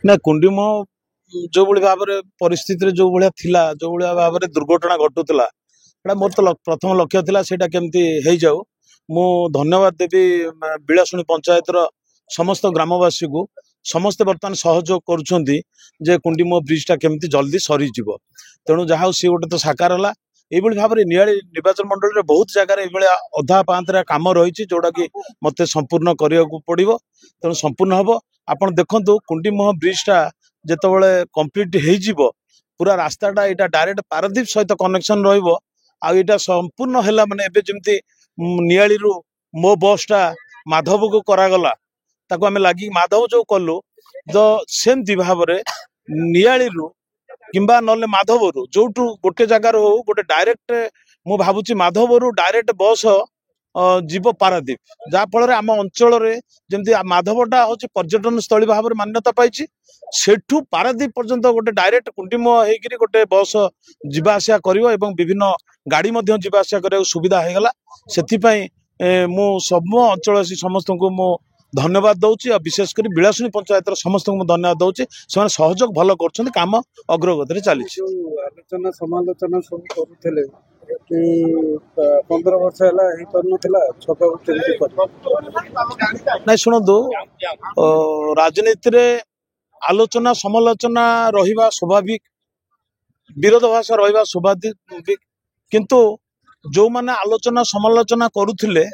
ना कुंडीम जो भाई भाव में परिस्थिति जो भाया थिला जो भाया भाव में दुर्घटना घटुला मोर तो प्रथम लक्ष्य थिला सेटा केमती हो जाऊ मु धन्यवाद देवी बिलासुणी पंचायत समस्त ग्रामवासी को समस्ते बर्तमान सहयोग करुँचे जे कुंडीमो ब्रिजटा केमती जल्दी सरीज तेणु जहाँ सी गोटे तो साकार है ये भाव में नियाली निर्वाचन मंडल में बहुत जगह ये अधा पांतरा काम रही जोड़ा कि मत संपूर्ण करने को पड़ो तेणु संपूर्ण हम आप देखु कुंडीमोह ब्रिजटा जिते कंप्लीट हो पूरा रास्ताटा यहाँ डायरेक्ट पारादीप सहित कनेक्शन रहा संपूर्ण है माने जमी नियाली मो बसटा माधव को करागला ताको आमे लगी माधव जो कलु तो सेमती भाव में नियाली किंबा नले माधव जो गोटे जगार हो गोटे डायरेक्ट मु भावुची माधव डायरेक्ट बस जीव पारादीप जहाँफल आम अंचल जमी माधवटा हूँ पर्यटन स्थली भाव में मान्यता पाई सेठू पारादीप पर्यंत गोटे डायरेक्ट कुंडीमो होकर गोटे बस जावासिया कर विभिन्न गाड़ी जावासिया करने सुविधा होगा से मु सब अंचलवासी समस्त को मु धन्यवाद दौची और विशेषकर बिलासुणी पंचायत समस्त को धन्यवाद दौची से सहयोग भल कर काम अग्रगति चली आलोचना समालोचना सब करुले कि 15 वर्ष नहीं शुणु राजनीति रे आलोचना समालोचना रहिबा स्वाभाविक विरोध भाषा रहिबा स्वाभाविक किंतु जो माने आलोचना समालोचना करुथिले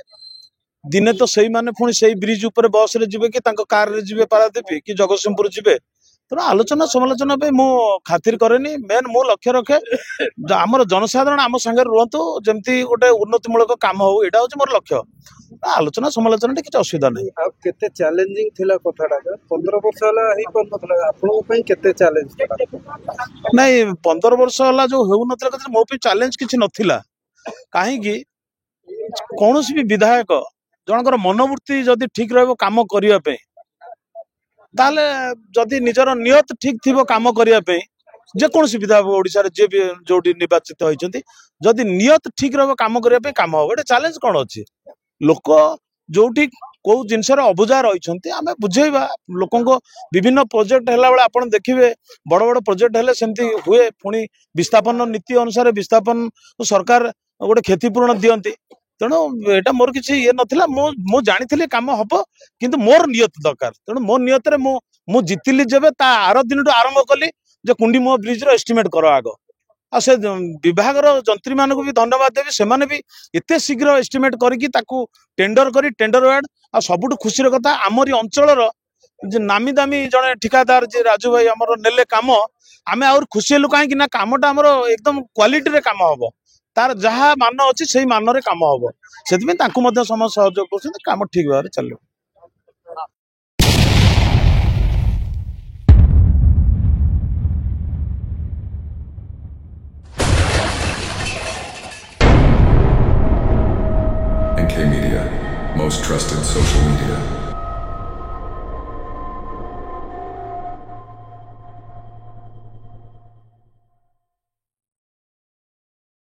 दिने तो सही माने पुणी से ब्रिज ऊपर बस रे जिबे कि तांको कार रे जिबे पारादीप कि जगतसिंहपुर जिबे तेणु आलोचना समालोचना पे मु खातिर करेनी मेन मु लक्ष्य रखे आमर जनसाधारण आम संगे रुहतु जमती गोटे उन्नतिमूलक काम हो यहाँ हूँ मोर लक्ष्य आलोचना समालोचना किसी असुविधा नहीं केते चैलेंजिंग थिला कथाटा 15 वर्ष होला ही करनथला आपन पई केते चैलेंज नहीं 15 वर्ष होला जो हेउ नथला कथि मो पे चैलेंज किछि नथिला काहे कि कोनोसी भी विधायक जनकर मनोवृत्ति जदि ठीक रहबो काम करिया पे ताले जदि निजर नियत ठीक थिबो काम करिया पे जे कोनोसी विधायक ओडिसा रे जे भी जोडी निर्वाचित होइचंती जदि नियत ठीक रहबो काम करिया पे काम हो एटा चैलेंज कोन अछि लोक जोटी कौ जिनसर अबुझा रही आम बुझेबा लोक विभिन्न प्रोजेक्ट है आप देखिए बड़ बड़ प्रोजेक्ट है सेमती हुए पुणी विस्थापन नीति अनुसार विस्थापन सरकार गोटे क्षतिपूरण दियंती तेणु यहाँ मोर किसी ये नाला मु जानी कम हम किंतु मोर नियत दरकार तेणु मो नियत मु जितली जब आर दिन आरंभ कली जे कुंडीमोह ब्रिज एस्टिमेट कर आग आ से विभाग जंत्री मान भी धन्यवाद देवी से भी एत शीघ्र एस्टिमेट करके टेंडर करी टेंडर वार्ड आ सबुठ खुशी कथा आमरी अंचल नामी दामी जड़े ठिकादार जे राजू भाई आमर नेले काम आम आउर खुशी हेलु कहीं कामटा आमर एकदम क्वालिटी रे काम हम तार जहाँ मान अच्छी से मान रे काम हम से समस्त सहयोग कर काम ठीक भाव में चलो। NK Media, most trusted social media.